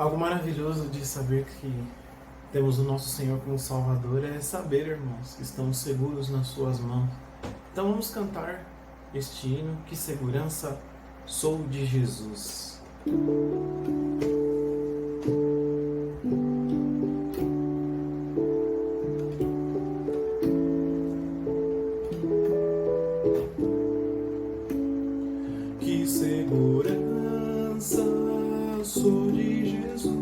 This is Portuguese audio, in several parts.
Algo maravilhoso de saber que temos o nosso Senhor como Salvador é saber, irmãos, que estamos seguros nas Suas mãos. Então vamos cantar este hino, Que Segurança Sou de Jesus. Que segurança sou de Jesus,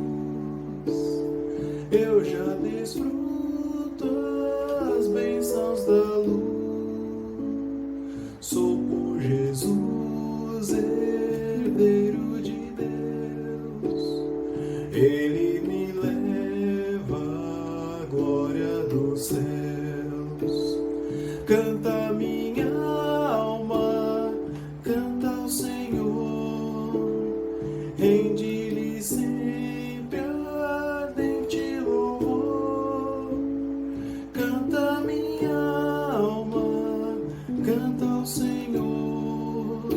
eu já desfruto as bênçãos da luz. Sou por Jesus herdeiro de Deus, Ele me leva à glória dos céus. Canta minha alma, canta ao Senhor, rende-lhe sempre ardente louvor. Canta minha alma, canta ao Senhor,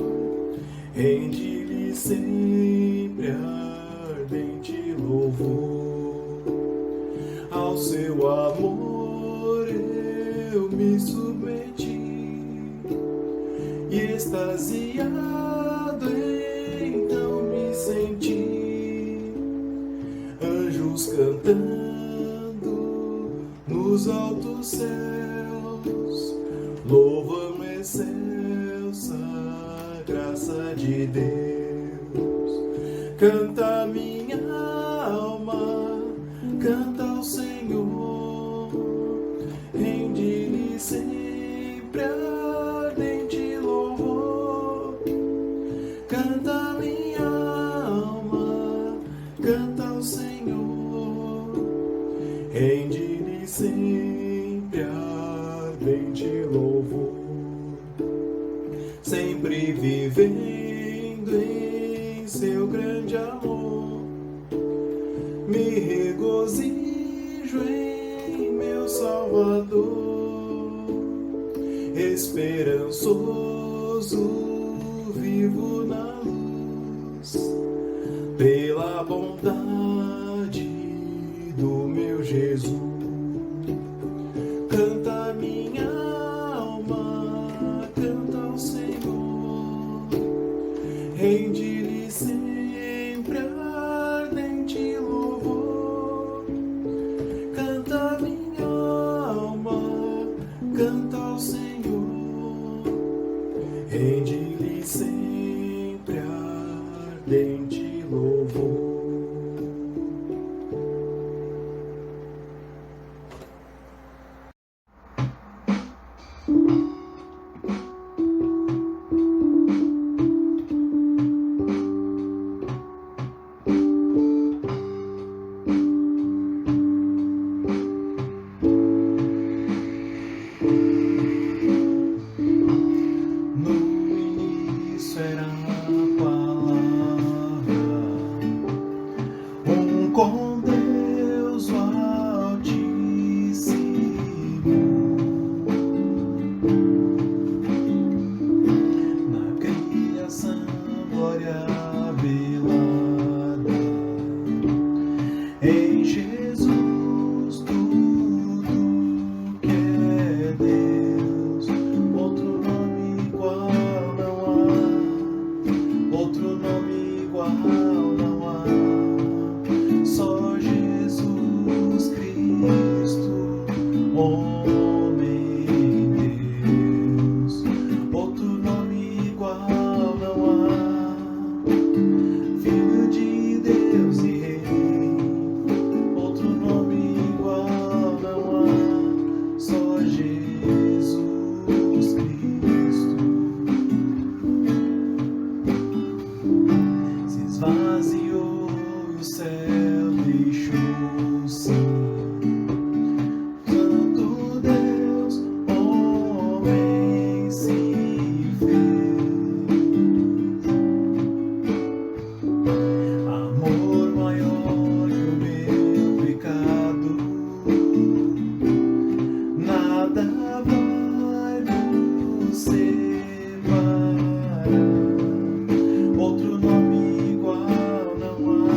rende-lhe sempre ardente louvor. Ao seu amor eu me submeti, e extasiado então me senti. Anjos cantando nos altos céus, louvam excelsa graça de Deus. Canta minha alma, canta ao Senhor, rende-lhe sempre ardente louvor. Canta minha alma, canta ao Senhor, rende-lhe sempre ardente louvor. Sempre vivendo em seu grande amor, me regozijo em meu Salvador. Esperançoso vivo na luz, pela bondade do meu Jesus. Canta minha alma, canta ao Senhor, rende-lhe sempre ardente louvor. Canta minha alma, canta ao Senhor, rende-lhe sempre ardente louvor. Com Deus o Altíssimo, na criação glória velada, em Jesus tudo que é Deus, outro nome igual não há, outro nome igual não há. Só Jesus Cristo, homem Deus, outro nome igual não há. Filho de Deus e Rei, outro nome igual não há. Só Jesus Cristo. Se esvaziou e o céu deixou-se, tanto Deus, homem se fez. Amor maior que o meu pecado, nada vai nos separar. Outro nome igual não há.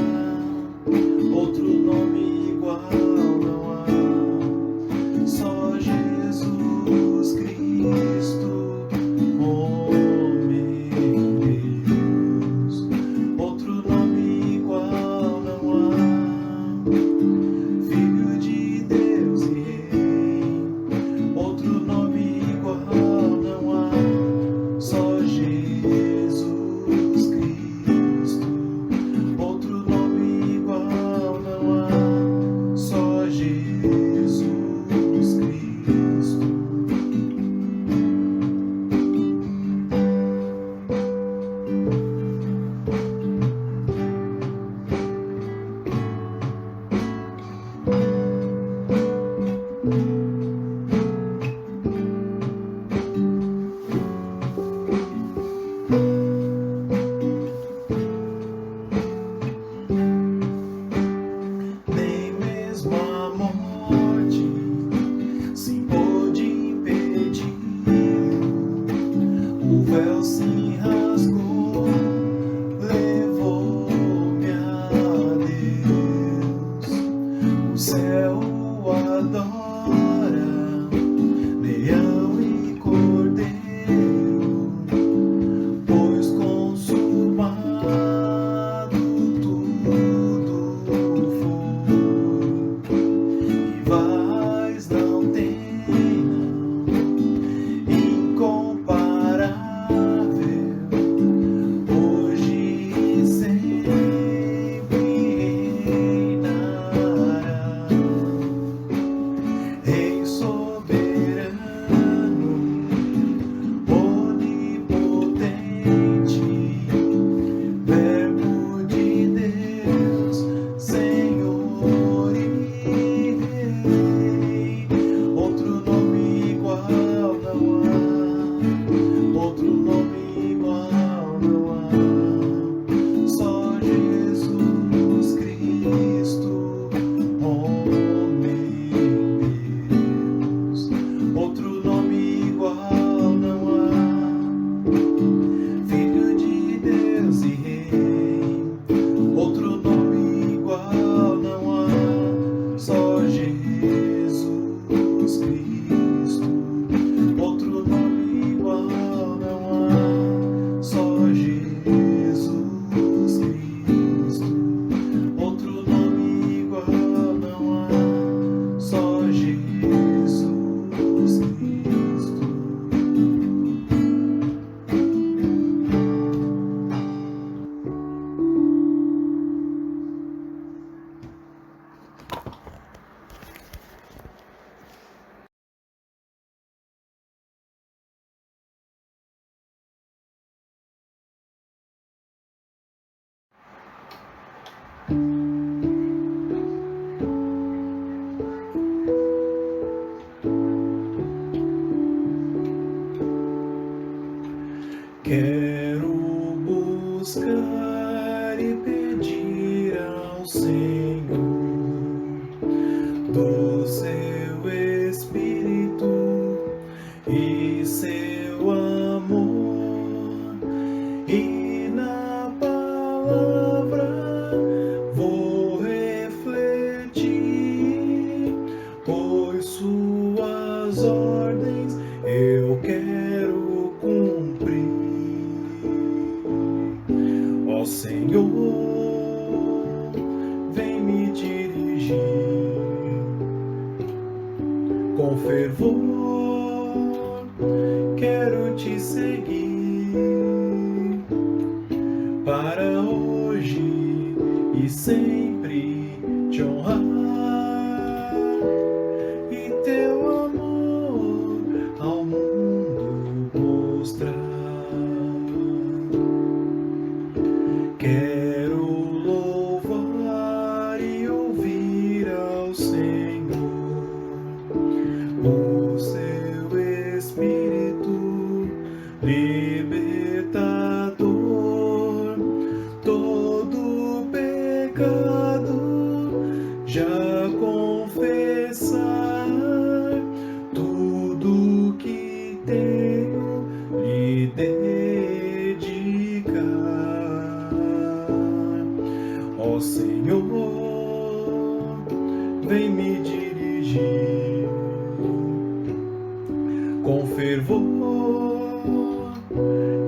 Quero buscar e pedir ao Senhor do seu Espírito e seu amor, e na palavra vou refletir, pois suas ordens eu quero cumprir. Ó Senhor, vem me dirigir com fervor, quero te seguir para hoje e sempre te honrar e teu amor ao mundo mostrar. Quero louvar e ouvir ao Senhor, o seu Espírito libertador. Todo pecado já confessar, tudo que tenho lhe dedicar. Ó Senhor, vem me dirigir com fervor,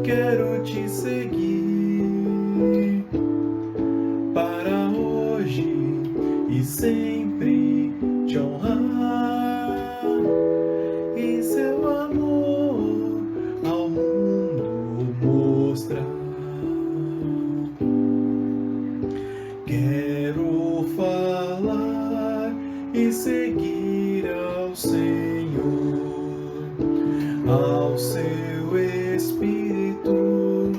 quero te seguir para hoje e sempre te honrar e seu amor ao mundo mostrar. Quero falar e seguir ao Senhor, ao seu Espírito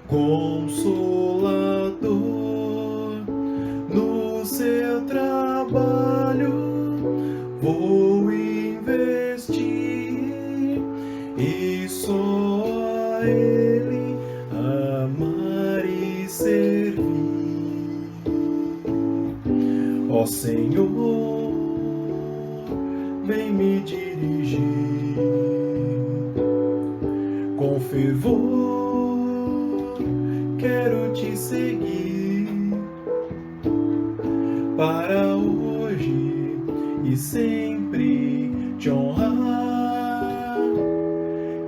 Consolador. No seu trabalho vou investir e só a Ele amar e servir. Ó Senhor, vem me dirigir com fervor, quero te seguir para hoje e sempre te honrar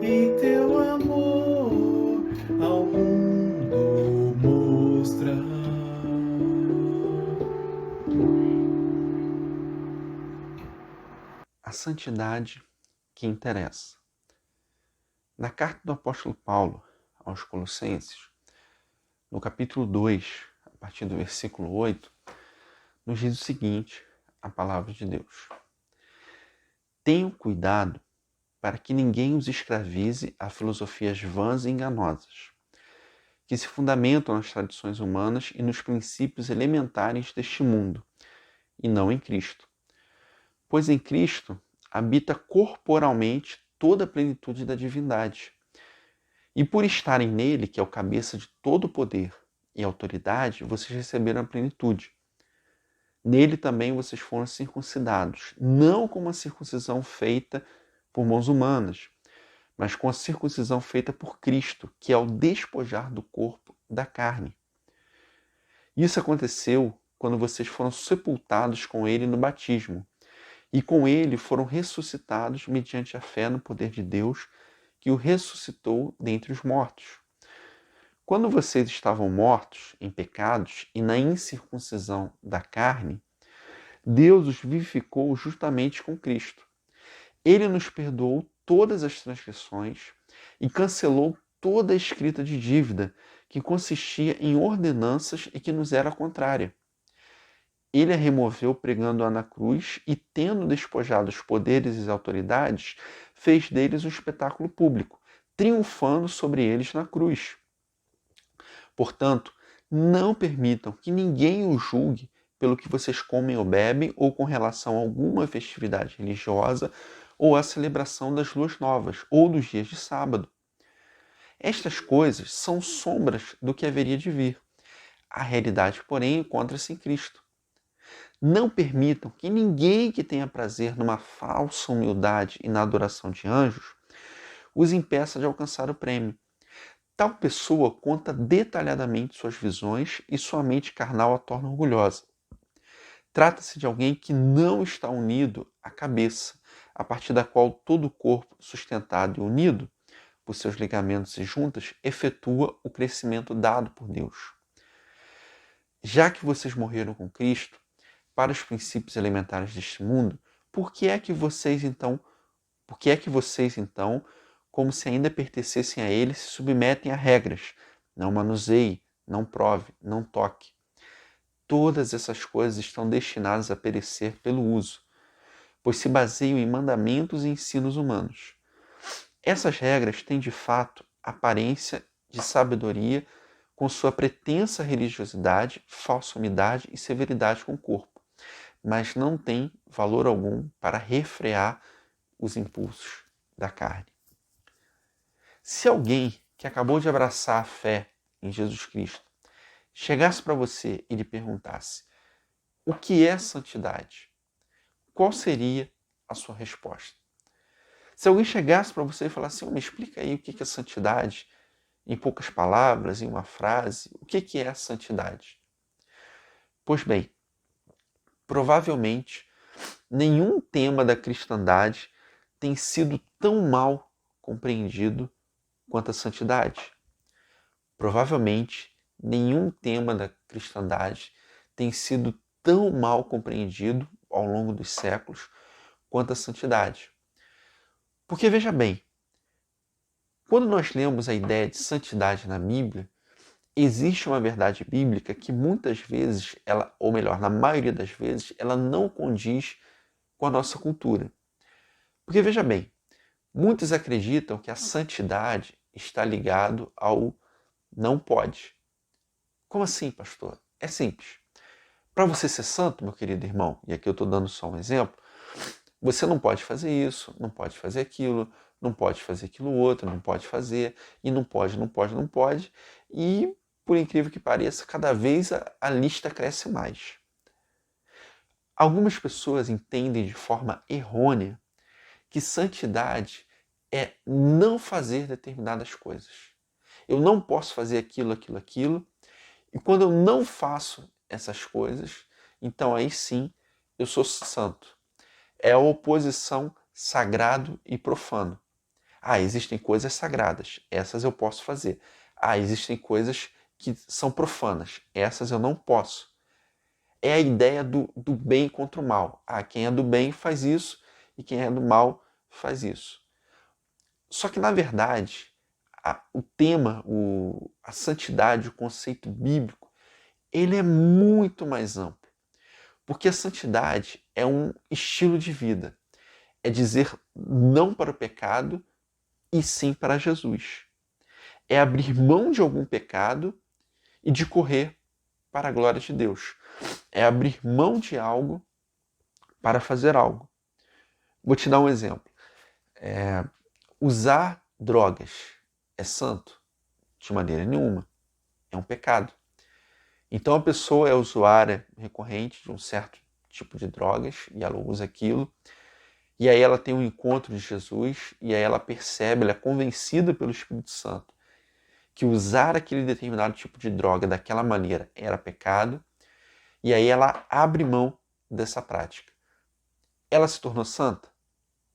e teu amor ao mundo mostrar. A santidade que interessa. Na carta do apóstolo Paulo aos Colossenses, no capítulo 2, a partir do versículo 8, nos diz o seguinte, a palavra de Deus: tenham cuidado para que ninguém os escravize a filosofias vãs e enganosas, que se fundamentam nas tradições humanas e nos princípios elementares deste mundo, e não em Cristo. Pois em Cristo habita corporalmente toda a plenitude da divindade. E por estarem nele, que é o cabeça de todo o poder e autoridade, vocês receberam a plenitude. Nele também vocês foram circuncidados, não com uma circuncisão feita por mãos humanas, mas com a circuncisão feita por Cristo, que é o despojar do corpo da carne. Isso aconteceu quando vocês foram sepultados com ele no batismo, e com ele foram ressuscitados mediante a fé no poder de Deus, que o ressuscitou dentre os mortos. Quando vocês estavam mortos em pecados e na incircuncisão da carne, Deus os vivificou justamente com Cristo. Ele nos perdoou todas as transgressões e cancelou toda a escrita de dívida que consistia em ordenanças e que nos era contrária. Ele a removeu pregando-a na cruz e, tendo despojado os poderes e as autoridades, fez deles um espetáculo público, triunfando sobre eles na cruz. Portanto, Não permitam que ninguém os julgue pelo que vocês comem ou bebem ou com relação a alguma festividade religiosa ou a celebração das luas novas ou dos dias de sábado. Estas coisas são sombras do que haveria de vir. A realidade, porém, encontra-se em Cristo. Não permitam que ninguém que tenha prazer numa falsa humildade e na adoração de anjos os impeça de alcançar o prêmio. Tal pessoa conta detalhadamente suas visões e sua mente carnal a torna orgulhosa. Trata-se de alguém que não está unido à cabeça, a partir da qual todo o corpo, sustentado e unido por seus ligamentos e juntas, efetua o crescimento dado por Deus. Já que vocês morreram com Cristo para os princípios elementares deste mundo, por que é que vocês então, como se ainda pertencessem a ele, se submetem a regras? Não manuseie, não prove, não toque. Todas essas coisas estão destinadas a perecer pelo uso, pois se baseiam em mandamentos e ensinos humanos. Essas regras têm de fato aparência de sabedoria com sua pretensa religiosidade, falsa umidade e severidade com o corpo, mas não têm valor algum para refrear os impulsos da carne. Se alguém que acabou de abraçar a fé em Jesus Cristo chegasse para você e lhe perguntasse: o que é santidade? Qual seria a sua resposta? Se alguém chegasse para você e falasse: me explica aí o que é santidade, em poucas palavras, em uma frase, o que é a santidade? Pois bem, provavelmente nenhum tema da cristandade tem sido tão mal compreendido quanto a santidade. Provavelmente nenhum tema da cristandade tem sido tão mal compreendido ao longo dos séculos quanto a santidade. Porque veja bem, quando nós lemos a ideia de santidade na Bíblia, existe uma verdade bíblica que muitas vezes, ou melhor, na maioria das vezes, ela não condiz com a nossa cultura. Porque veja bem, muitos acreditam que a santidade está ligado ao não pode. Como assim, pastor? É simples. Para você ser santo, meu querido irmão, e aqui eu estou dando só um exemplo, você não pode fazer isso, não pode fazer aquilo, não pode fazer aquilo outro, não pode fazer, e não pode, não pode, não pode. E, por incrível que pareça, cada vez a lista cresce mais. Algumas pessoas entendem de forma errônea que santidade é não fazer determinadas coisas. Eu não posso fazer aquilo, aquilo, aquilo, e quando eu não faço essas coisas, então aí sim eu sou santo. É a oposição sagrado e profano. Existem coisas sagradas, essas eu posso fazer. Existem coisas que são profanas, essas eu não posso. É a ideia do bem contra o mal. Quem é do bem faz isso e quem é do mal faz isso. Só que, na verdade, o tema, a santidade, o conceito bíblico, ele é muito mais amplo. Porque a santidade é um estilo de vida. É dizer não para o pecado e sim para Jesus. É abrir mão de algum pecado e de correr para a glória de Deus. É abrir mão de algo para fazer algo. Vou te dar um exemplo. Usar drogas é santo? De maneira nenhuma. É um pecado. Então a pessoa é usuária recorrente de um certo tipo de drogas e ela usa aquilo. E aí ela tem um encontro de Jesus e aí ela percebe, ela é convencida pelo Espírito Santo que usar aquele determinado tipo de droga daquela maneira era pecado. E aí ela abre mão dessa prática. Ela se tornou santa?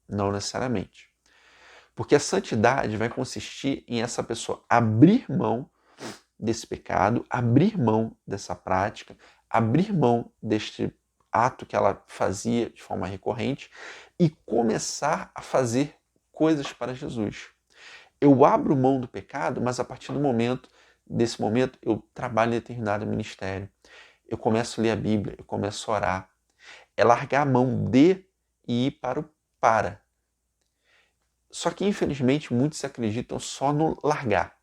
Não necessariamente. Porque a santidade vai consistir em essa pessoa abrir mão desse pecado, abrir mão dessa prática, abrir mão deste ato que ela fazia de forma recorrente e começar a fazer coisas para Jesus. Eu abro mão do pecado, mas a partir desse momento, eu trabalho em determinado ministério. Eu começo a ler a Bíblia, eu começo a orar. É largar a mão de e ir para o para. Só que, infelizmente, muitos acreditam só no largar.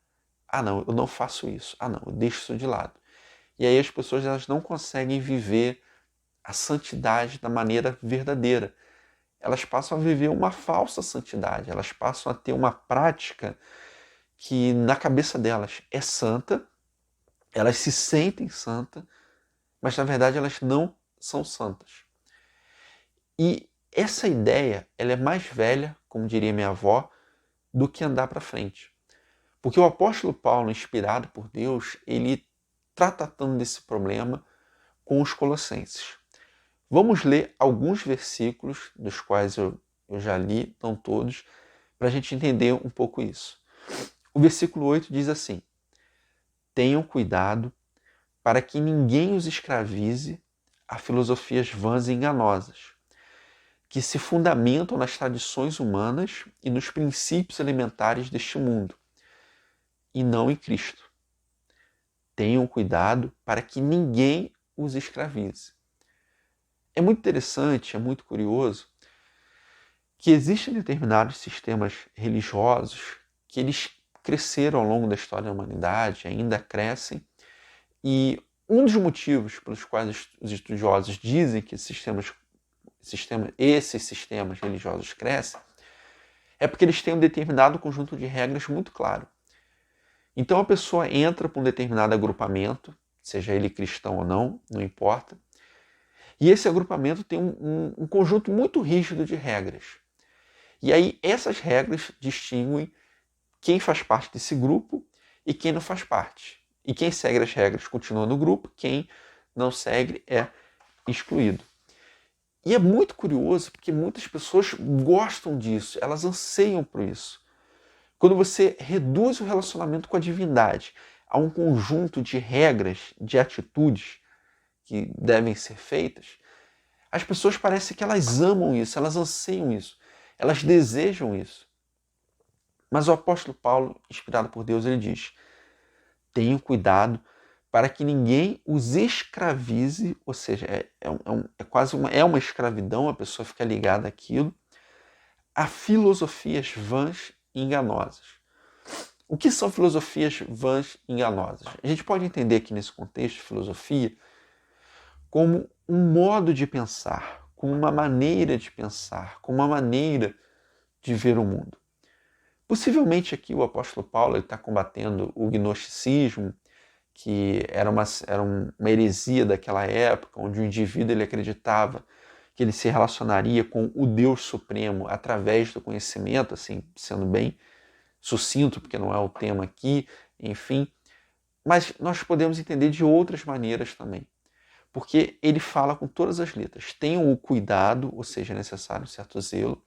Não, eu não faço isso. Não, eu deixo isso de lado. E aí as pessoas elas não conseguem viver a santidade da maneira verdadeira. Elas passam a viver uma falsa santidade, elas passam a ter uma prática que na cabeça delas é santa, elas se sentem santas, mas na verdade elas não são santas. E essa ideia, ela é mais velha, como diria minha avó, do que andar para frente. Porque o apóstolo Paulo, inspirado por Deus, ele está tratando desse problema com os colossenses. Vamos ler alguns versículos, dos quais eu já li, não todos, para a gente entender um pouco isso. O versículo 8 diz assim: tenham cuidado para que ninguém os escravize a filosofias vãs e enganosas, que se fundamentam nas tradições humanas e nos princípios elementares deste mundo, e não em Cristo. Tenham cuidado para que ninguém os escravize. É muito interessante, é muito curioso, que existem determinados sistemas religiosos que eles cresceram ao longo da história da humanidade, ainda crescem, e um dos motivos pelos quais os estudiosos dizem que esses sistemas religiosos crescem é porque eles têm um determinado conjunto de regras muito claro. Então a pessoa entra para um determinado agrupamento, seja ele cristão ou não, não importa, e esse agrupamento tem um conjunto muito rígido de regras. E aí essas regras distinguem quem faz parte desse grupo e quem não faz parte. E quem segue as regras continua no grupo, quem não segue é excluído. E é muito curioso porque muitas pessoas gostam disso, elas anseiam por isso. Quando você reduz o relacionamento com a divindade a um conjunto de regras, de atitudes que devem ser feitas, as pessoas parecem que elas amam isso, elas anseiam isso, elas desejam isso. Mas o apóstolo Paulo, inspirado por Deus, ele diz: tenham cuidado para que ninguém os escravize, ou seja, quase uma escravidão, a pessoa fica ligada àquilo, a filosofias vãs e enganosas. O que são filosofias vãs e enganosas? A gente pode entender aqui nesse contexto de filosofia como um modo de pensar, como uma maneira de pensar, como uma maneira de ver o mundo. Possivelmente aqui o apóstolo Paulo está combatendo o gnosticismo, que era uma heresia daquela época, onde o indivíduo ele acreditava que ele se relacionaria com o Deus Supremo através do conhecimento, assim, sendo bem sucinto, porque não é o tema aqui, enfim. Mas nós podemos entender de outras maneiras também, porque ele fala com todas as letras. Tenham o cuidado, ou seja, é necessário um certo zelo,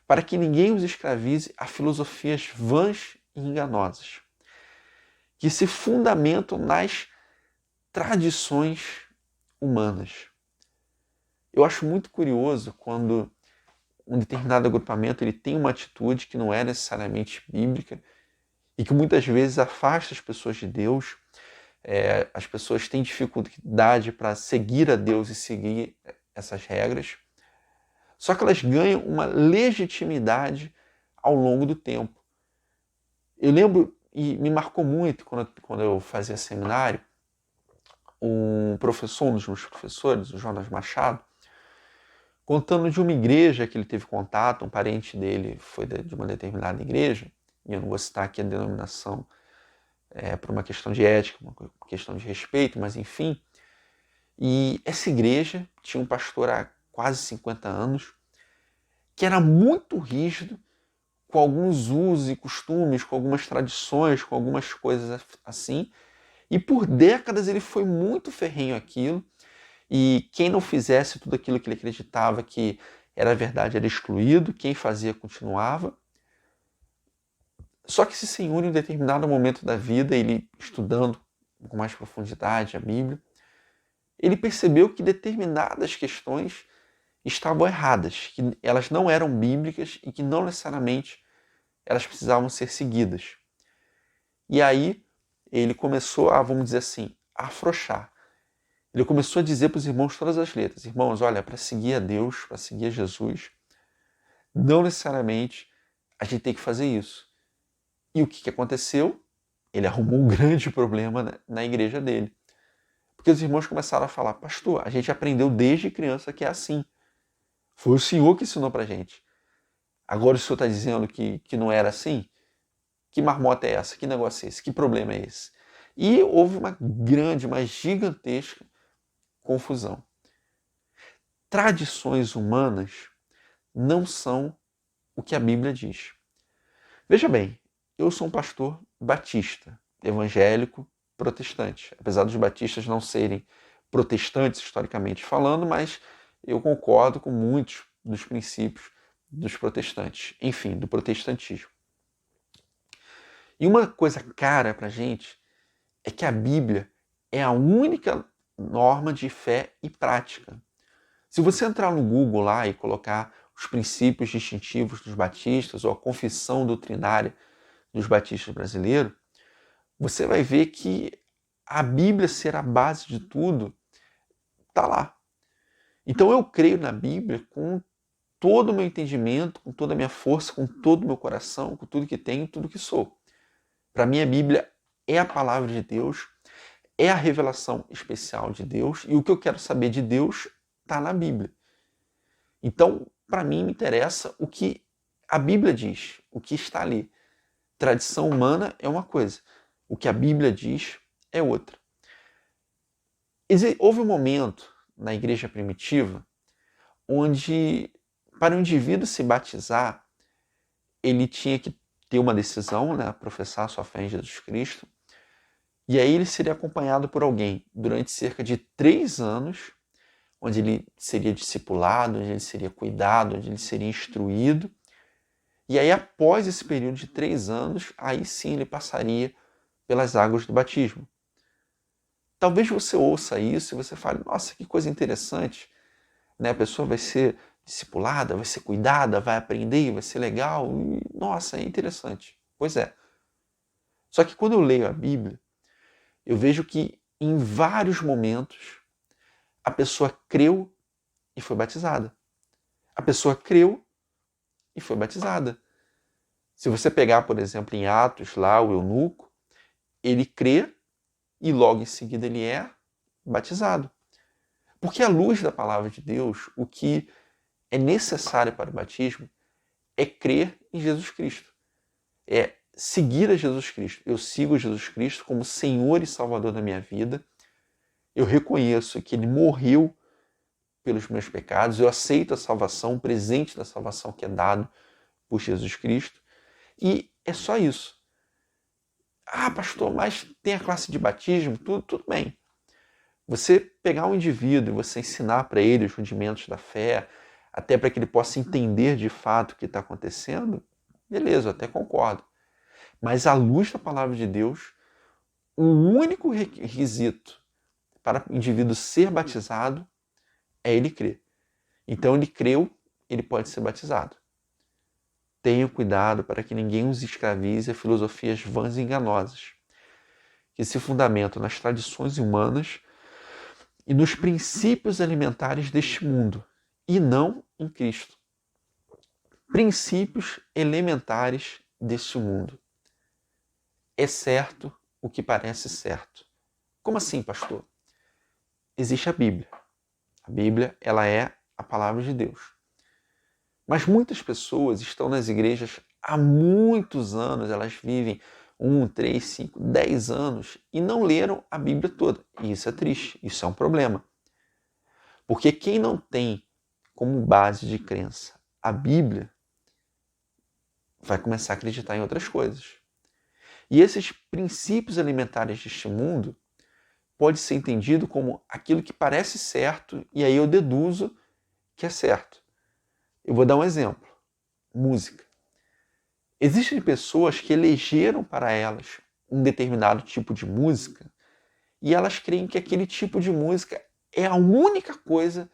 para que ninguém os escravize a filosofias vãs e enganosas, que se fundamentam nas tradições humanas. Eu acho muito curioso quando um determinado agrupamento ele tem uma atitude que não é necessariamente bíblica e que muitas vezes afasta as pessoas de Deus. As pessoas têm dificuldade para seguir a Deus e seguir essas regras. Só que elas ganham uma legitimidade ao longo do tempo. Eu lembro, e me marcou muito quando eu fazia seminário, um professor, um dos meus professores, o Jonas Machado, contando de uma igreja que ele teve contato, um parente dele foi de uma determinada igreja, e eu não vou citar aqui a denominação por uma questão de ética, uma questão de respeito, mas enfim. E essa igreja tinha um pastor há quase 50 anos, que era muito rígido com alguns usos e costumes, com algumas tradições, com algumas coisas assim. E por décadas ele foi muito ferrenho aquilo. E quem não fizesse tudo aquilo que ele acreditava que era verdade era excluído, quem fazia continuava. Só que esse senhor, em um determinado momento da vida, ele estudando com mais profundidade a Bíblia, ele percebeu que determinadas questões estavam erradas, que elas não eram bíblicas e que não necessariamente elas precisavam ser seguidas. E aí ele começou a, vamos dizer assim, a afrouxar. Ele começou a dizer para os irmãos todas as letras: irmãos, olha, para seguir a Deus, para seguir a Jesus, não necessariamente a gente tem que fazer isso. E o que aconteceu? Ele arrumou um grande problema na igreja dele. Porque os irmãos começaram a falar, pastor, a gente aprendeu desde criança que é assim. Foi o senhor que ensinou pra gente. Agora o senhor está dizendo que não era assim? Que marmota é essa? Que negócio é esse? Que problema é esse? E houve uma grande, uma gigantesca confusão. Tradições humanas não são o que a Bíblia diz. Veja bem, eu sou um pastor batista, evangélico, protestante. Apesar dos batistas não serem protestantes historicamente falando, mas eu concordo com muitos dos princípios dos protestantes, enfim, do protestantismo. E uma coisa cara pra gente é que a Bíblia é a única norma de fé e prática. Se você entrar no Google lá e colocar os princípios distintivos dos batistas ou a confissão doutrinária dos batistas brasileiros, você vai ver que a Bíblia ser a base de tudo está lá. Então eu creio na Bíblia com todo o meu entendimento, com toda a minha força, com todo o meu coração, com tudo que tenho, tudo que sou. Para mim a Bíblia é a palavra de Deus, é a revelação especial de Deus, e o que eu quero saber de Deus está na Bíblia. Então, para mim, me interessa o que a Bíblia diz, o que está ali. Tradição humana é uma coisa, o que a Bíblia diz é outra. Houve um momento na igreja primitiva onde, para o indivíduo se batizar, ele tinha que ter uma decisão, né, professar sua fé em Jesus Cristo, e aí ele seria acompanhado por alguém durante cerca de 3 anos, onde ele seria discipulado, onde ele seria cuidado, onde ele seria instruído. E aí, após esse período de 3 anos, aí sim ele passaria pelas águas do batismo. Talvez você ouça isso e você fale, nossa, que coisa interessante, né? A pessoa vai ser discipulada, vai ser cuidada, vai aprender, vai ser legal. E, nossa, é interessante. Pois é. Só que quando eu leio a Bíblia, eu vejo que em vários momentos a pessoa creu e foi batizada. A pessoa creu e foi batizada. Se você pegar, por exemplo, em Atos, lá o eunuco, ele crê e logo em seguida ele é batizado. Porque à luz da palavra de Deus, o que é necessário para o batismo é crer em Jesus Cristo. É seguir a Jesus Cristo. Eu sigo Jesus Cristo como Senhor e Salvador da minha vida. Eu reconheço que Ele morreu pelos meus pecados. Eu aceito a salvação, o presente da salvação que é dado por Jesus Cristo. E é só isso. Ah, pastor, mas tem a classe de batismo? Tudo bem. Você pegar um indivíduo e você ensinar para ele os rudimentos da fé, até para que ele possa entender de fato o que está acontecendo, beleza, eu até concordo. Mas à luz da palavra de Deus, o único requisito para o indivíduo ser batizado é ele crer. Então ele creu, ele pode ser batizado. Tenha cuidado para que ninguém os escravize a filosofias vãs e enganosas, que se fundamentam nas tradições humanas e nos princípios alimentares deste mundo, e não em Cristo. Princípios elementares deste mundo. É certo o que parece certo. Como assim, pastor? Existe a Bíblia. A Bíblia, ela é a palavra de Deus. Mas muitas pessoas estão nas igrejas há muitos anos, elas vivem 1, 3, 5, 10 anos e não leram a Bíblia toda. E isso é triste, isso é um problema. Porque quem não tem como base de crença a Bíblia vai começar a acreditar em outras coisas. E esses princípios alimentares deste mundo pode ser entendido como aquilo que parece certo e aí eu deduzo que é certo. Eu vou dar um exemplo. Música. Existem pessoas que elegeram para elas um determinado tipo de música e elas creem que aquele tipo de música é a única coisa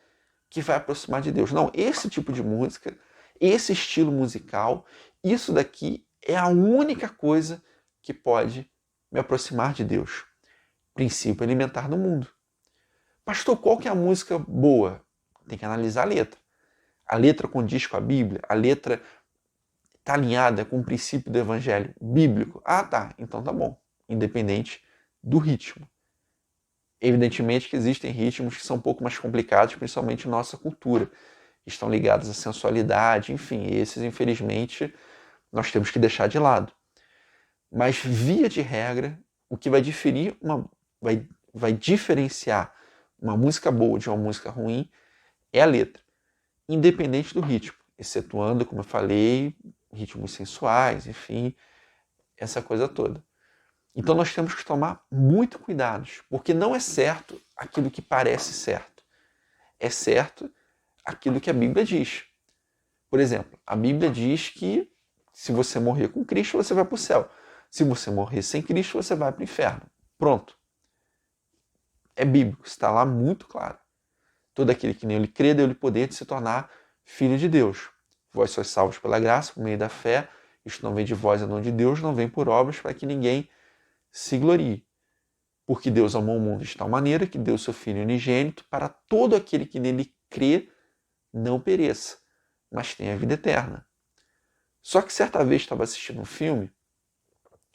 que vai aproximar de Deus. Não, esse tipo de música, esse estilo musical, isso daqui é a única coisa que pode me aproximar de Deus. Princípio alimentar do mundo. Pastor, qual que é a música boa? Tem que analisar a letra. A letra condiz com a Bíblia? A letra está alinhada com o princípio do evangelho bíblico? Ah, tá. Então tá bom. Independente do ritmo. Evidentemente que existem ritmos que são um pouco mais complicados, principalmente em nossa cultura. Estão ligados à sensualidade, enfim, esses, infelizmente, nós temos que deixar de lado. Mas, via de regra, o que vai vai diferenciar uma música boa de uma música ruim é a letra, independente do ritmo, excetuando, como eu falei, ritmos sensuais, enfim, essa coisa toda. Então nós temos que tomar muito cuidado, porque não é certo aquilo que parece certo. É certo aquilo que a Bíblia diz. Por exemplo, a Bíblia diz que se você morrer com Cristo, você vai para o céu. Se você morrer sem Cristo, você vai para o inferno. Pronto. É bíblico, está lá muito claro. Todo aquele que nele crê, deu-lhe poder de se tornar filho de Deus. Vós sois salvos pela graça, por meio da fé. Isto não vem de vós, é dom de Deus, não vem por obras para que ninguém se glorie. Porque Deus amou o mundo de tal maneira que deu seu Filho unigênito para todo aquele que nele crê não pereça, mas tenha vida eterna. Só que certa vez estava assistindo um filme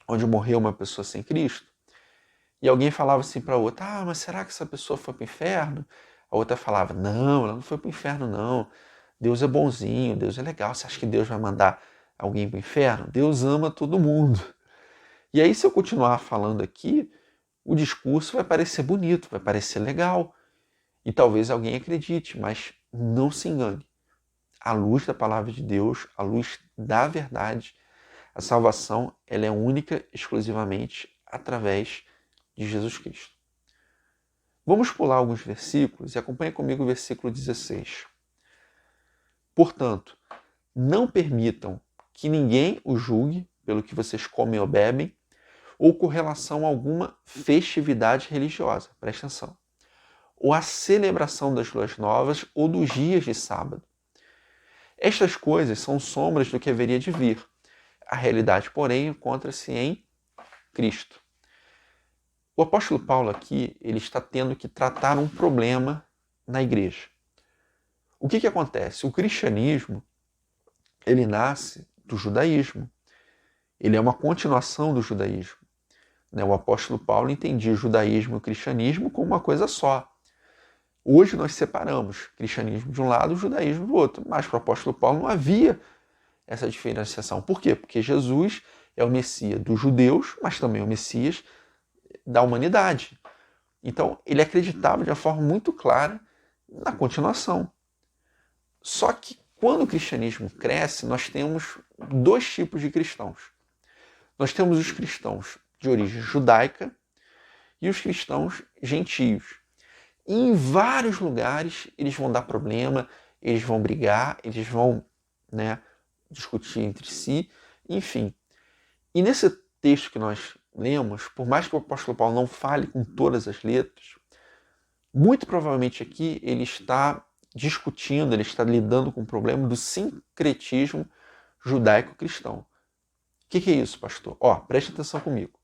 onde morreu uma pessoa sem Cristo e alguém falava assim para a outra, mas será que essa pessoa foi para o inferno? A outra falava, não, ela não foi para o inferno não. Deus é bonzinho, Deus é legal. Você acha que Deus vai mandar alguém para o inferno? Deus ama todo mundo. E aí, se eu continuar falando aqui, o discurso vai parecer bonito, vai parecer legal. E talvez alguém acredite, mas não se engane. À luz da palavra de Deus, à luz da verdade, a salvação ela é única, exclusivamente, através de Jesus Cristo. Vamos pular alguns versículos e acompanhe comigo o versículo 16. Portanto, não permitam que ninguém os julgue pelo que vocês comem ou bebem, ou com relação a alguma festividade religiosa, presta atenção, ou a celebração das luas novas ou dos dias de sábado. Estas coisas são sombras do que haveria de vir. A realidade, porém, encontra-se em Cristo. O apóstolo Paulo aqui ele está tendo que tratar um problema na igreja. O que acontece? O cristianismo ele nasce do judaísmo. Ele é uma continuação do judaísmo. O apóstolo Paulo entendia o judaísmo e o cristianismo como uma coisa só. Hoje nós separamos cristianismo de um lado e o judaísmo do outro. Mas para o apóstolo Paulo não havia essa diferenciação. Por quê? Porque Jesus é o Messias dos judeus, mas também é o Messias da humanidade. Então, ele acreditava de uma forma muito clara na continuação. Só que quando o cristianismo cresce, nós temos dois tipos de cristãos. Nós temos os cristãos de origem judaica e os cristãos gentios. E em vários lugares eles vão dar problema, eles vão brigar, eles vão discutir entre si, enfim. E nesse texto que nós lemos, por mais que o apóstolo Paulo não fale com todas as letras, muito provavelmente aqui ele está discutindo, ele está lidando com o problema do sincretismo judaico-cristão. O que é isso, pastor? Preste atenção comigo.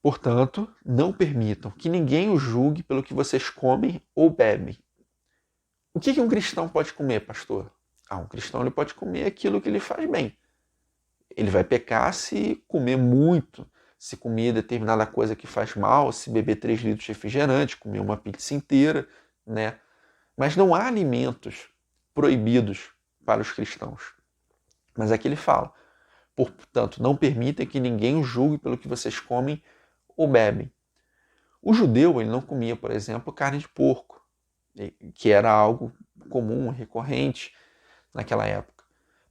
Portanto, não permitam que ninguém os julgue pelo que vocês comem ou bebem. O que um cristão pode comer, pastor? Um cristão ele pode comer aquilo que lhe faz bem. Ele vai pecar se comer muito, se comer determinada coisa que faz mal, se beber 3 litros de refrigerante, comer uma pizza inteira, Mas não há alimentos proibidos para os cristãos. Mas aqui ele fala, portanto, não permitem que ninguém os julgue pelo que vocês comem ou bebem. O judeu ele não comia, por exemplo, carne de porco, que era algo comum, recorrente naquela época.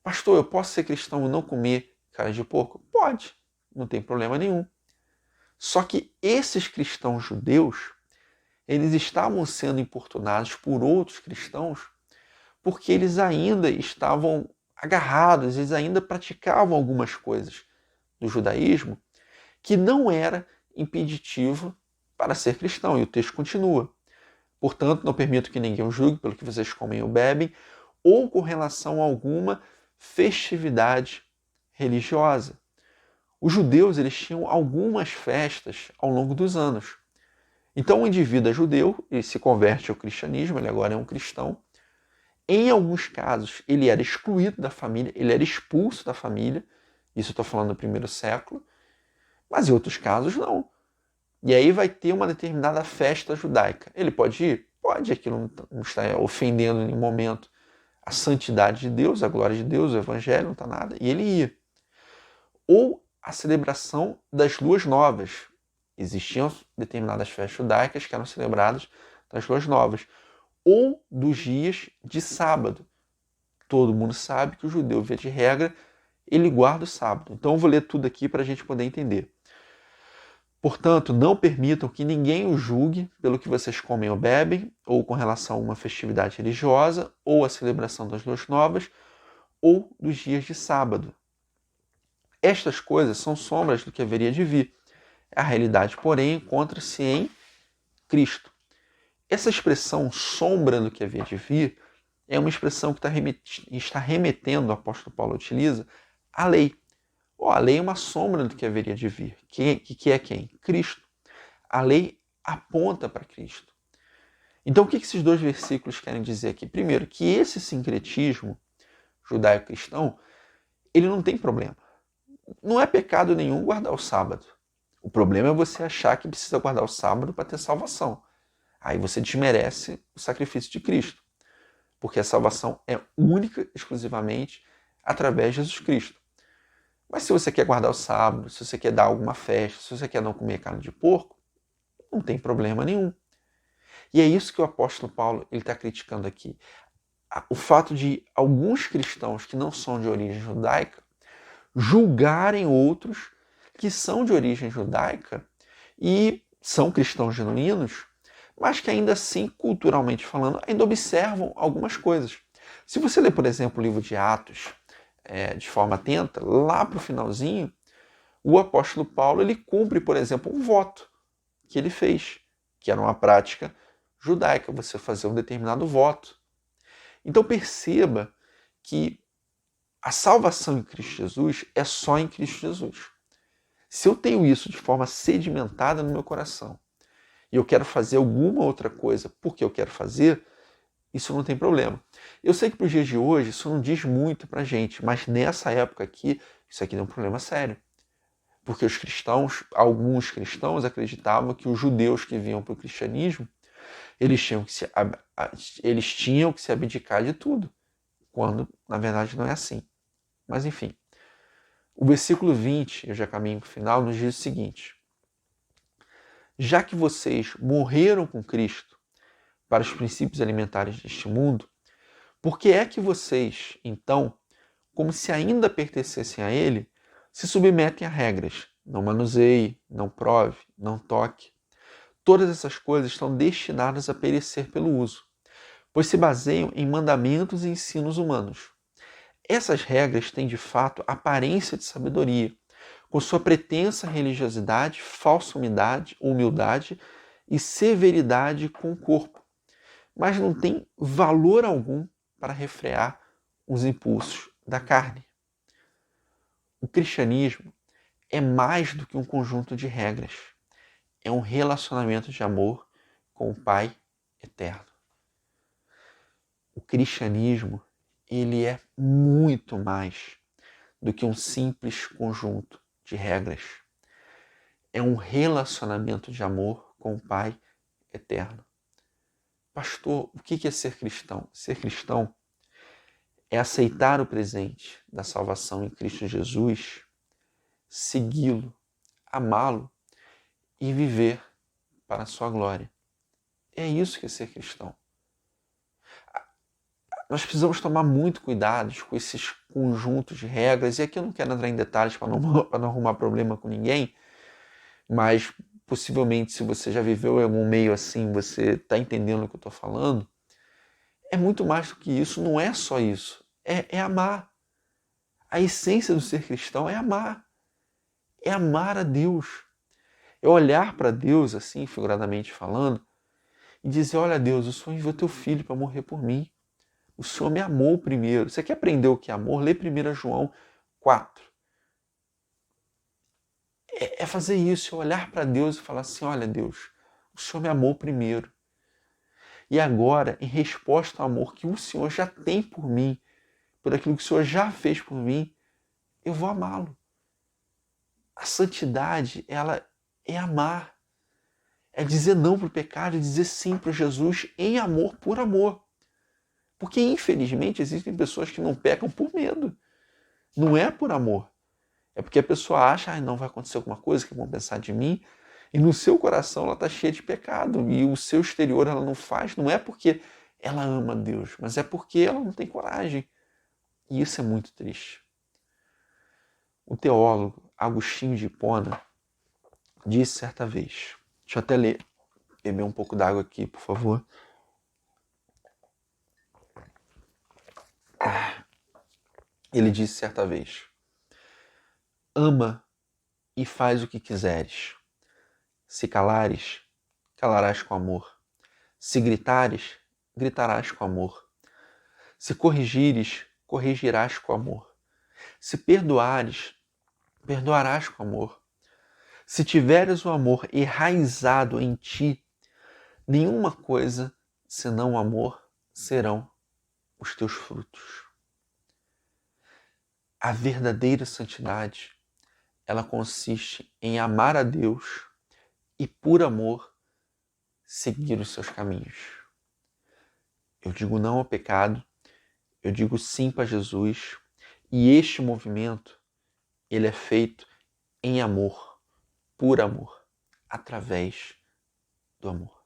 Pastor, eu posso ser cristão e não comer carne de porco? Pode, não tem problema nenhum. Só que esses cristãos judeus, eles estavam sendo importunados por outros cristãos porque eles ainda estavam agarrados, eles ainda praticavam algumas coisas do judaísmo que não era impeditivo para ser cristão. E o texto continua. Portanto, não permito que ninguém os julgue pelo que vocês comem ou bebem, ou com relação a alguma festividade religiosa. Os judeus eles tinham algumas festas ao longo dos anos. Então, o indivíduo é judeu, ele se converte ao cristianismo, ele agora é um cristão. Em alguns casos, ele era excluído da família, ele era expulso da família. Isso eu estou falando do primeiro século. Mas em outros casos, não. E aí vai ter uma determinada festa judaica. Ele pode ir? Pode, aquilo não está ofendendo em nenhum momento a santidade de Deus, a glória de Deus, o evangelho, não está nada. E ele ia. Ou a celebração das luas novas. Existiam determinadas festas judaicas que eram celebradas das luas novas. Ou dos dias de sábado. Todo mundo sabe que o judeu, via de regra, ele guarda o sábado. Então eu vou ler tudo aqui para a gente poder entender. Portanto, não permitam que ninguém os julgue pelo que vocês comem ou bebem, ou com relação a uma festividade religiosa, ou a celebração das luas novas, ou dos dias de sábado. Estas coisas são sombras do que haveria de vir. A realidade, porém, encontra-se em Cristo. Essa expressão sombra do que havia de vir é uma expressão que está remetendo, o apóstolo Paulo utiliza, à lei. A lei é uma sombra do que haveria de vir. Que é quem? Cristo. A lei aponta para Cristo. Então, o que esses dois versículos querem dizer aqui? Primeiro, que esse sincretismo judaico-cristão, ele não tem problema. Não é pecado nenhum guardar o sábado. O problema é você achar que precisa guardar o sábado para ter salvação. Aí você desmerece o sacrifício de Cristo. Porque a salvação é única, exclusivamente, através de Jesus Cristo. Mas se você quer guardar o sábado, se você quer dar alguma festa, se você quer não comer carne de porco, não tem problema nenhum. E é isso que o apóstolo Paulo está criticando aqui. O fato de alguns cristãos que não são de origem judaica julgarem outros que são de origem judaica e são cristãos genuínos, mas que ainda assim, culturalmente falando, ainda observam algumas coisas. Se você ler, por exemplo, o livro de Atos, de forma atenta, lá para o finalzinho, o apóstolo Paulo ele cumpre, por exemplo, um voto que ele fez, que era uma prática judaica, você fazer um determinado voto. Então perceba que a salvação em Cristo Jesus é só em Cristo Jesus. Se eu tenho isso de forma sedimentada no meu coração e eu quero fazer alguma outra coisa porque eu quero fazer, isso não tem problema. Eu sei que para os dias de hoje isso não diz muito para a gente, mas nessa época aqui, isso aqui é um problema sério. Porque os cristãos, alguns cristãos acreditavam que os judeus que vinham para o cristianismo, eles tinham que se abdicar de tudo, quando na verdade não é assim. Mas enfim, o versículo 20, eu já caminho para o final, nos diz o seguinte: já que vocês morreram com Cristo para os princípios alimentares deste mundo, por que é que vocês, então, como se ainda pertencessem a ele, se submetem a regras? Não manuseie, não prove, não toque. Todas essas coisas estão destinadas a perecer pelo uso, pois se baseiam em mandamentos e ensinos humanos. Essas regras têm, de fato, aparência de sabedoria, com sua pretensa religiosidade, falsa humildade e severidade com o corpo, mas não tem valor algum para refrear os impulsos da carne. O cristianismo é mais do que um conjunto de regras. É um relacionamento de amor com o Pai eterno. O cristianismo, ele é muito mais do que um simples conjunto de regras. É um relacionamento de amor com o Pai eterno. Pastor, o que é ser cristão? Ser cristão é aceitar o presente da salvação em Cristo Jesus, segui-lo, amá-lo e viver para a sua glória. É isso que é ser cristão. Nós precisamos tomar muito cuidado com esses conjuntos de regras, e aqui eu não quero entrar em detalhes para não arrumar problema com ninguém, mas possivelmente se você já viveu em algum meio assim, você está entendendo o que eu estou falando. É muito mais do que isso, não é só isso, é amar. A essência do ser cristão é amar a Deus. É olhar para Deus, assim, figuradamente falando, e dizer: olha Deus, o Senhor enviou teu filho para morrer por mim. O Senhor me amou primeiro. Você quer aprender o que é amor? Lê 1 João 4. É fazer isso, é olhar para Deus e falar assim: olha Deus, o Senhor me amou primeiro. E agora, em resposta ao amor que o Senhor já tem por mim, por aquilo que o Senhor já fez por mim, eu vou amá-lo. A santidade, ela é amar. É dizer não para o pecado, é dizer sim para Jesus em amor, por amor. Porque, infelizmente, existem pessoas que não pecam por medo. Não é por amor. É porque a pessoa acha, não vai acontecer alguma coisa, que vão pensar de mim. E no seu coração ela está cheia de pecado. E o seu exterior ela não faz, não é porque ela ama Deus, mas é porque ela não tem coragem. E isso é muito triste. O teólogo Agostinho de Hipona disse certa vez, deixa eu até beber um pouco d'água aqui, por favor. Ele disse certa vez: ama e faz o que quiseres. Se calares, calarás com amor. Se gritares, gritarás com amor. Se corrigires, corrigirás com amor. Se perdoares, perdoarás com amor. Se tiveres o amor enraizado em ti, nenhuma coisa senão o amor serão os teus frutos. A verdadeira santidade, ela consiste em amar a Deus e, por amor, seguir os seus caminhos. Eu digo não ao pecado, eu digo sim para Jesus, e este movimento, ele é feito em amor, por amor, através do amor.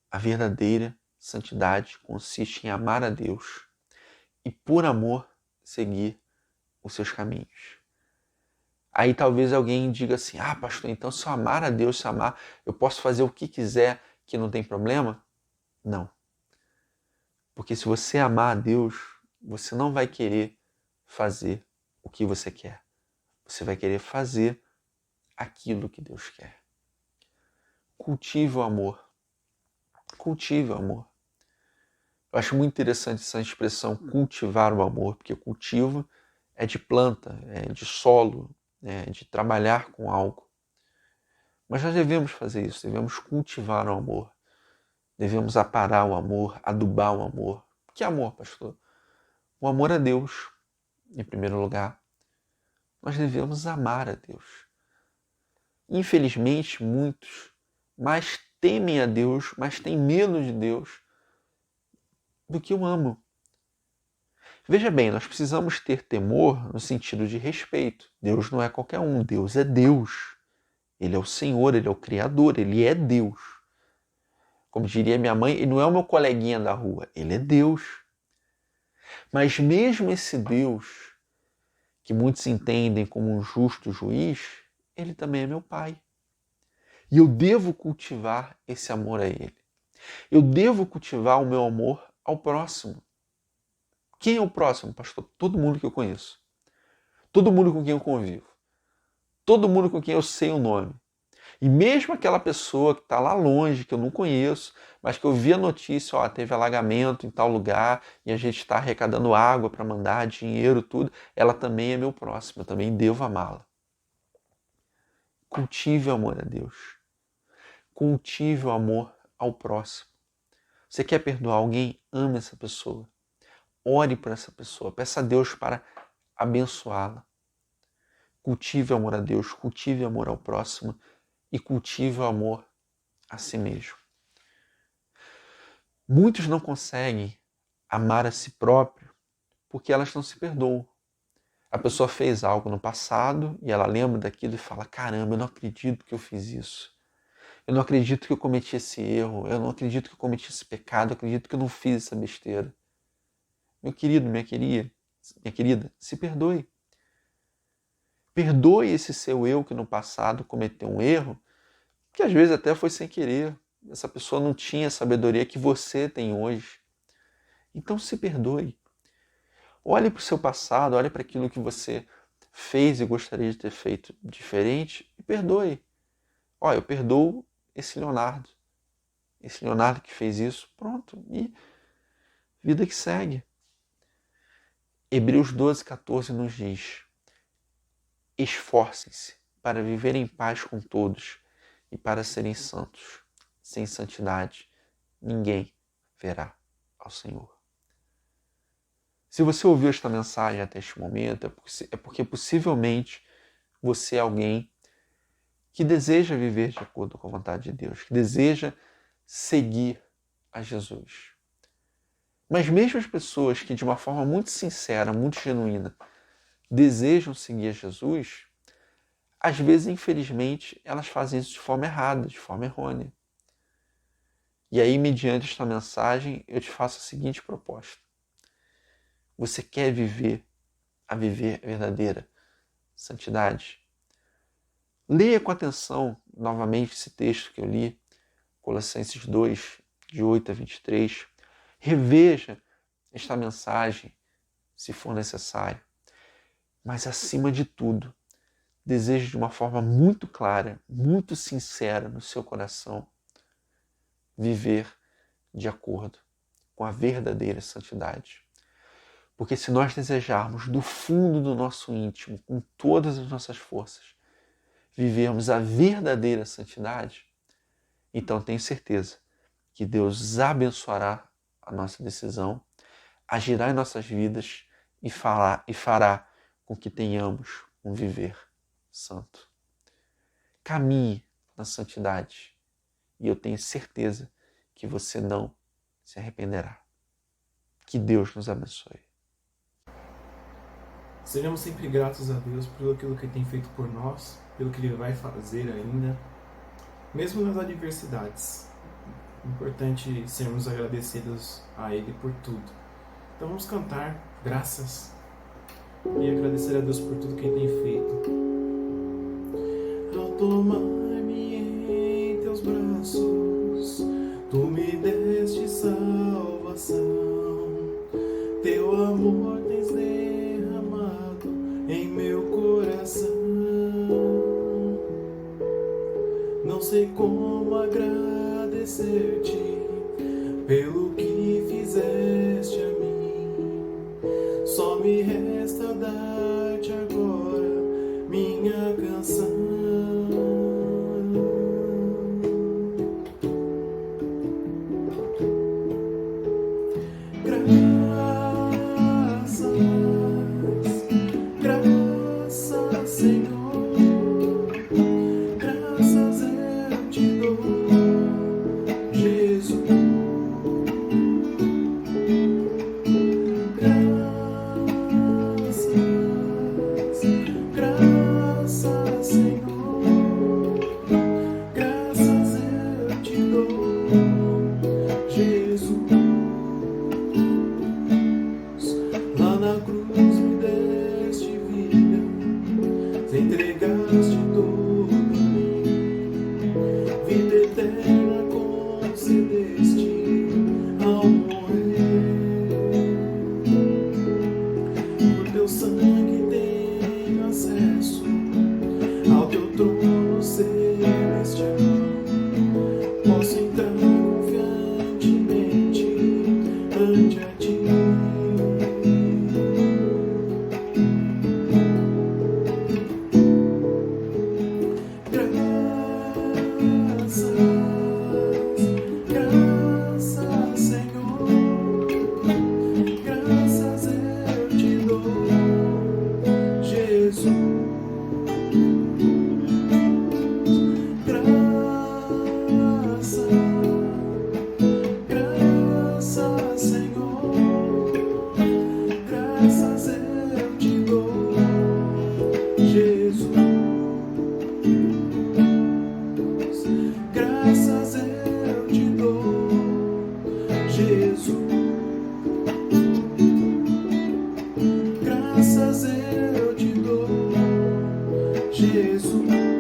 A verdadeira santidade consiste em amar a Deus e, por amor, seguir os seus caminhos. Aí talvez alguém diga assim, pastor, então se eu amar a Deus, se eu amar, eu posso fazer o que quiser que não tem problema? Não. Porque se você amar a Deus, você não vai querer fazer o que você quer. Você vai querer fazer aquilo que Deus quer. Cultive o amor. Cultive o amor. Eu acho muito interessante essa expressão cultivar o amor, porque cultivo é de planta, é de solo, é de trabalhar com algo. Mas nós devemos fazer isso, devemos cultivar o amor. Devemos aparar o amor, adubar o amor. Que amor, pastor? O amor a Deus, em primeiro lugar. Nós devemos amar a Deus. Infelizmente, muitos mais temem a Deus, mais têm medo de Deus do que o amam. Veja bem, nós precisamos ter temor no sentido de respeito. Deus não é qualquer um, Deus é Deus. Ele é o Senhor, Ele é o Criador, Ele é Deus. Como diria minha mãe, Ele não é o meu coleguinha da rua, Ele é Deus. Mas mesmo esse Deus, que muitos entendem como um justo juiz, Ele também é meu Pai. E eu devo cultivar esse amor a Ele. Eu devo cultivar o meu amor ao próximo. Quem é o próximo, pastor? Todo mundo que eu conheço. Todo mundo com quem eu convivo. Todo mundo com quem eu sei o nome. E mesmo aquela pessoa que está lá longe, que eu não conheço, mas que eu vi a notícia, teve alagamento em tal lugar e a gente está arrecadando água para mandar, dinheiro, tudo, ela também é meu próximo, eu também devo amá-la. Cultive o amor a Deus. Cultive o amor ao próximo. Você quer perdoar alguém? Ame essa pessoa. Ore por essa pessoa. Peça a Deus para abençoá-la. Cultive o amor a Deus, cultive o amor ao próximo e cultive o amor a si mesmo. Muitos não conseguem amar a si próprio porque elas não se perdoam. A pessoa fez algo no passado e ela lembra daquilo e fala, caramba, eu não acredito que eu fiz isso. Eu não acredito que eu cometi esse erro. Eu não acredito que eu cometi esse pecado. Eu acredito que eu não fiz essa besteira. Meu querido, minha querida, se perdoe. Perdoe esse seu eu que no passado cometeu um erro, que às vezes até foi sem querer. Essa pessoa não tinha a sabedoria que você tem hoje. Então se perdoe. Olhe para o seu passado, olhe para aquilo que você fez e gostaria de ter feito diferente e perdoe. Eu perdoo esse Leonardo. Esse Leonardo que fez isso, pronto. E vida que segue. Hebreus 12:14 nos diz: esforcem-se para viver em paz com todos e para serem santos. Sem santidade, ninguém verá ao Senhor. Se você ouviu esta mensagem até este momento, é porque possivelmente você é alguém que deseja viver de acordo com a vontade de Deus, que deseja seguir a Jesus. Mas mesmo as pessoas que de uma forma muito sincera, muito genuína, desejam seguir a Jesus, às vezes, infelizmente, elas fazem isso de forma errada, de forma errônea. E aí, mediante esta mensagem, eu te faço a seguinte proposta. Você quer viver a verdadeira santidade? Leia com atenção novamente esse texto que eu li, Colossenses 2, de 8 a 23. Reveja esta mensagem, se for necessário. Mas, acima de tudo, deseje de uma forma muito clara, muito sincera no seu coração, viver de acordo com a verdadeira santidade. Porque se nós desejarmos do fundo do nosso íntimo, com todas as nossas forças, vivermos a verdadeira santidade, então tenho certeza que Deus abençoará a nossa decisão, agirá em nossas vidas e fará com que tenhamos um viver santo. Caminhe na santidade e eu tenho certeza que você não se arrependerá. Que Deus nos abençoe. Sejamos sempre gratos a Deus por aquilo que Ele tem feito por nós, pelo que Ele vai fazer ainda, mesmo nas adversidades. É importante sermos agradecidos a Ele por tudo. Então vamos cantar graças e agradecer a Deus por tudo que Ele tem feito. Ao tomar-me em teus braços, tu me deste salvação. Teu amor tens derramado em meu coração. Não sei como agradecer-te pelo que fizeste a mim. Só me resta dar-te agora minha canção. Graças, Senhor, graças eu te dou, Jesus. Graças, Senhor, graças eu te dou, Jesus. Lá na cruz me deste vida, te entregaste tudo a mim. Vida eterna concedeste ao morrer. Por teu sangue tenho acesso ao teu trono celestial. Posso entrar confiantemente ante a ti. Graças, Senhor, graças eu te dou, Jesus. Graças, Senhor, graças eu te dou, Jesus. Graças eu te dou, Jesus. Graças eu te dou, Jesus.